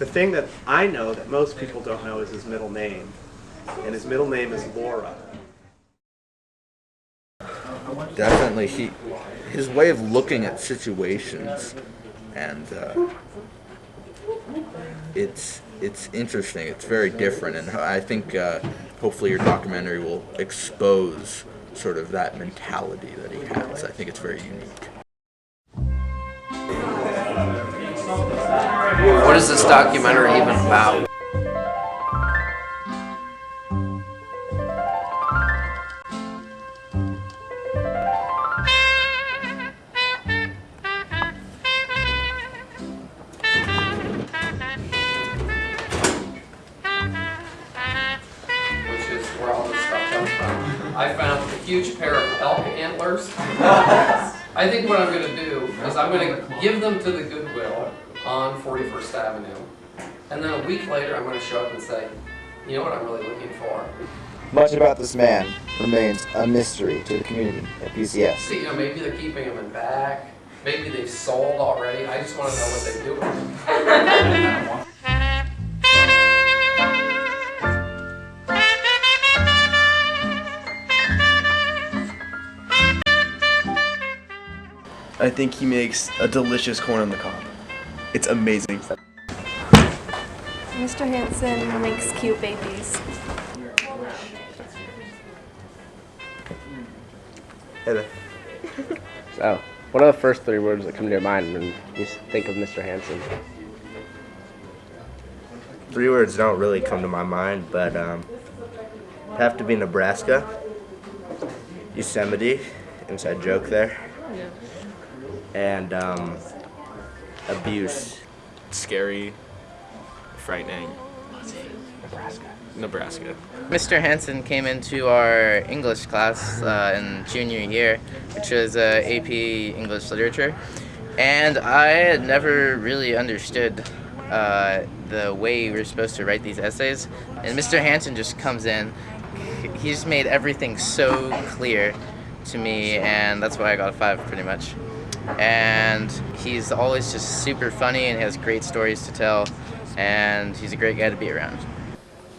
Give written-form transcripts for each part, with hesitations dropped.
The thing that I know that most people don't know is his middle name. And his middle name is Laura. Definitely, his way of looking at situations, and it's interesting. It's very different, and I think hopefully your documentary will expose sort of that mentality that he has. I think it's very unique. What is this documentary even about? Which is where all this stuff comes from. I found a huge pair of elk antlers. I think what I'm going to do is I'm going to give them to the Goodwill on 41st Avenue. And then a week later I'm going to show up and say, you know what I'm really looking for? Much about this man remains a mystery to the community at PCS. You know, maybe they're keeping them in back. Maybe they've sold already. I just want to know what they do with them. I think he makes a delicious corn on the cob. It's amazing. Mr. Hansen makes cute babies. Hey there. So, what are the first 3 words that come to your mind when you think of Mr. Hansen? 3 words don't really come to my mind, but have to be Nebraska, Yosemite, inside joke there, and abuse. Scary, frightening. Nebraska. Mr. Hansen came into our English class in junior year, which was AP English Literature, and I had never really understood the way we were supposed to write these essays. And Mr. Hansen just comes in. He's made everything so clear to me, and that's why I got a 5 pretty much. And he's always just super funny and has great stories to tell, and he's a great guy to be around.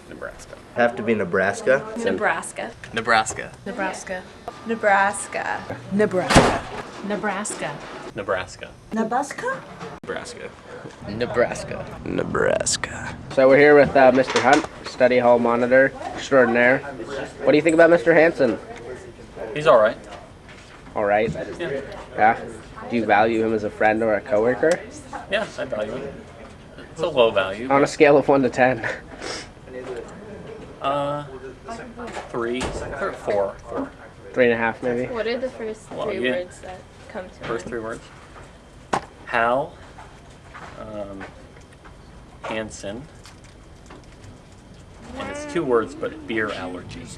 Nebraska. Have to be Nebraska. Nebraska. Nebraska. Nebraska. Nebraska. Nebraska. Nebraska. Nebraska. Nebraska? Nebraska. Nebraska. Nebraska. So we're here with Mr. Hunt, study hall monitor extraordinaire. What do you think about Mr. Hansen? He's all right. All right. Yeah. Do you value him as a friend or a coworker? Yeah, I value him. It's a low value. On a scale of 1 to 10. 3 or 4. 3.5 maybe. What are the first 3 words that come to mind? First 3 words. Hal. Hansen. And it's 2 words, but beer allergy. Is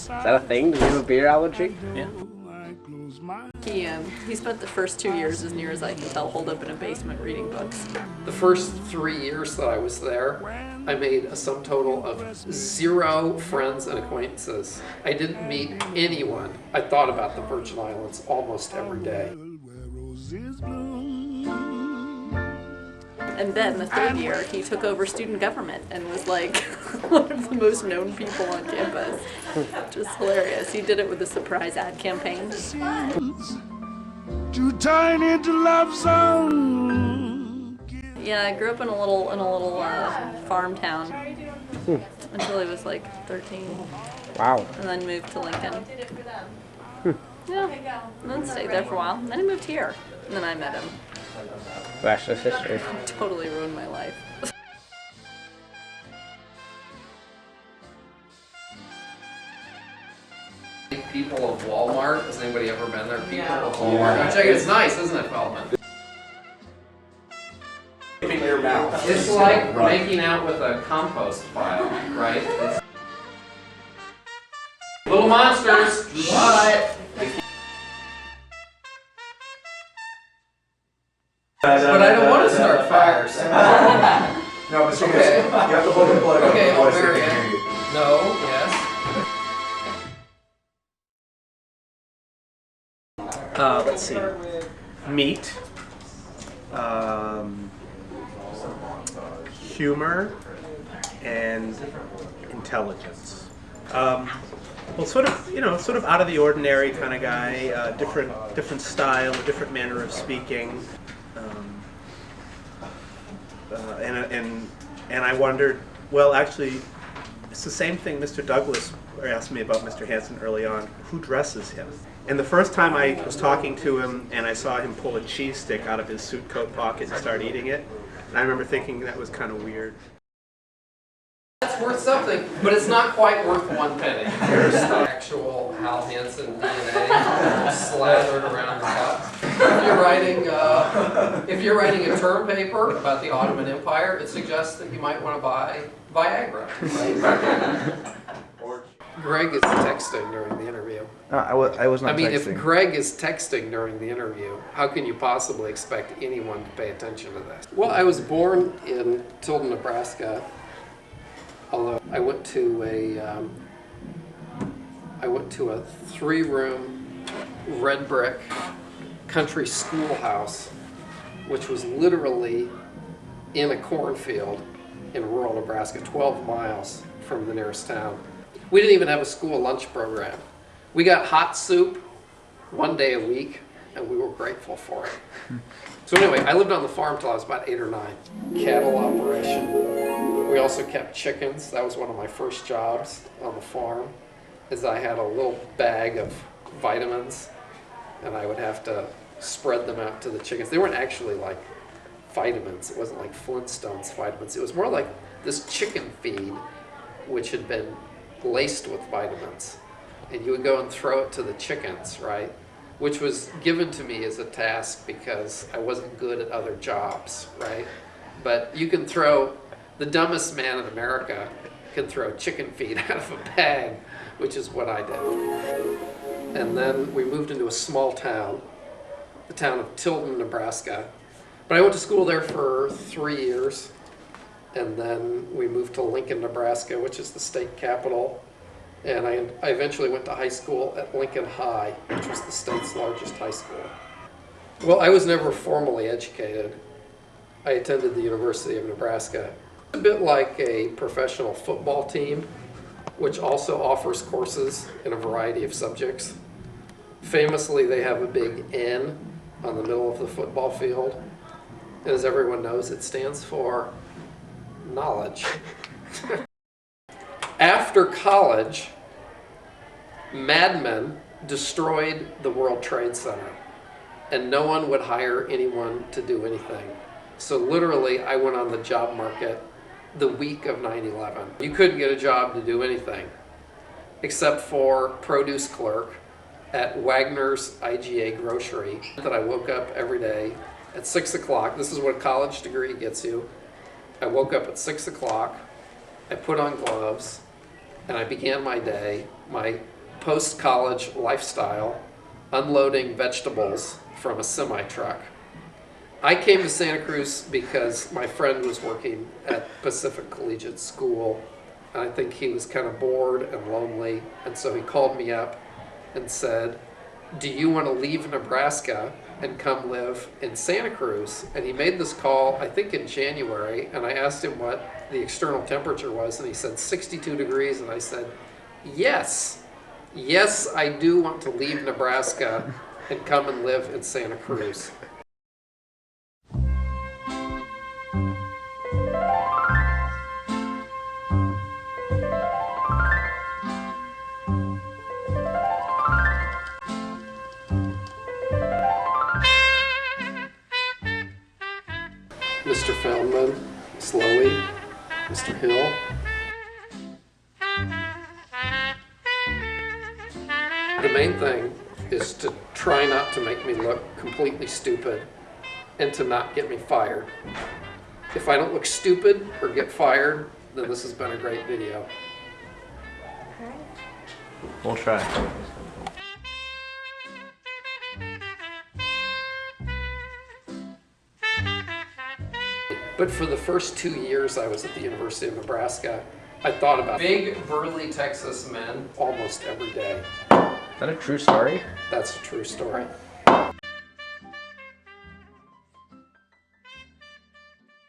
that a thing? Do you have a beer allergy? Yeah. He spent the first 2 years, as near as I can tell, holed up in a basement reading books. The first 3 years that I was there, I made a sum total of 0 friends and acquaintances. I didn't meet anyone. I thought about the Virgin Islands almost every day. And then the 3rd year, he took over student government and was like one of the most known people on campus. Just hilarious. He did it with a surprise ad campaign. Too tiny to love song. Yeah, I grew up in a little farm town until I was like 13. Wow. And then moved to Lincoln. Yeah, and then stayed there for a while. And then I moved here, and then I met him. That's just history. Totally ruined my life. People of Walmart. Has anybody ever been there? People of Walmart. Which I guess is nice, isn't it, Feldman? It's like making out with a compost pile, right? Little monsters. Bye. But I don't want to start fires. No, Mr. Hansen, you have to hold the plug Okay, up. I'll Otherwise they bury can it. hear you. No, yes. Let's see. Meat. humor and intelligence. Well, sort of out of the ordinary kind of guy, different style, a different manner of speaking, and I wondered, well, actually, it's the same thing Mr. Douglas asked me about Mr. Hansen early on. Who dresses him? And the first time I was talking to him and I saw him pull a cheese stick out of his suit coat pocket and start eating it, and I remember thinking that was kind of weird. It's worth something, but it's not quite worth 1 penny. There's actual Hal Hansen DNA slathered around the cup. If you're writing a term paper about the Ottoman Empire, it suggests that you might want to buy Viagra. Right? Greg is texting during the interview. I was not I mean, texting. if Greg is texting during the interview, how can you possibly expect anyone to pay attention to this? Well, I was born in Tilden, Nebraska. Although I went to a 3-room red brick country schoolhouse, which was literally in a cornfield in rural Nebraska, 12 miles from the nearest town. We didn't even have a school lunch program. We got hot soup 1 day a week, and we were grateful for it. So anyway, I lived on the farm till I was about 8 or 9. Cattle operation. We also kept chickens. That was one of my first jobs on the farm, is I had a little bag of vitamins, and I would have to spread them out to the chickens. They weren't actually like vitamins. It wasn't like Flintstones vitamins. It was more like this chicken feed, which had been laced with vitamins. And you would go and throw it to the chickens, right? Which was given to me as a task because I wasn't good at other jobs, right? But you can throw, the dumbest man in America can throw chicken feed out of a bag, which is what I did. And then we moved into a small town, the town of Tilden, Nebraska. But I went to school there for 3 years. And then we moved to Lincoln, Nebraska, which is the state capital. And I eventually went to high school at Lincoln High, which was the state's largest high school. Well, I was never formally educated. I attended the University of Nebraska. A bit like a professional football team, which also offers courses in a variety of subjects. Famously, they have a big N on the middle of the football field. And as everyone knows, it stands for knowledge. After college, madmen destroyed the World Trade Center, and no one would hire anyone to do anything. So literally, I went on the job market the week of 9/11. You couldn't get a job to do anything, except for produce clerk at Wagner's IGA Grocery. That I woke up every day at 6 o'clock. This is what a college degree gets you. I woke up at 6 o'clock, I put on gloves, and I began my day, my post-college lifestyle, unloading vegetables from a semi-truck. I came to Santa Cruz because my friend was working at Pacific Collegiate School, and I think he was kind of bored and lonely, and so he called me up and said, "Do you want to leave Nebraska and come live in Santa Cruz?" And he made this call, I think in January, and I asked him what the external temperature was, and he said 62 degrees, and I said, yes, I do want to leave Nebraska and come and live in Santa Cruz. Mr. Feldman, slowly, Mr. Hill. The main thing is to try not to make me look completely stupid and to not get me fired. If I don't look stupid or get fired, then this has been a great video. We'll try. But for the first 2 years I was at the University of Nebraska, I thought about big, burly Texas men almost every day. Is that a true story? That's a true story.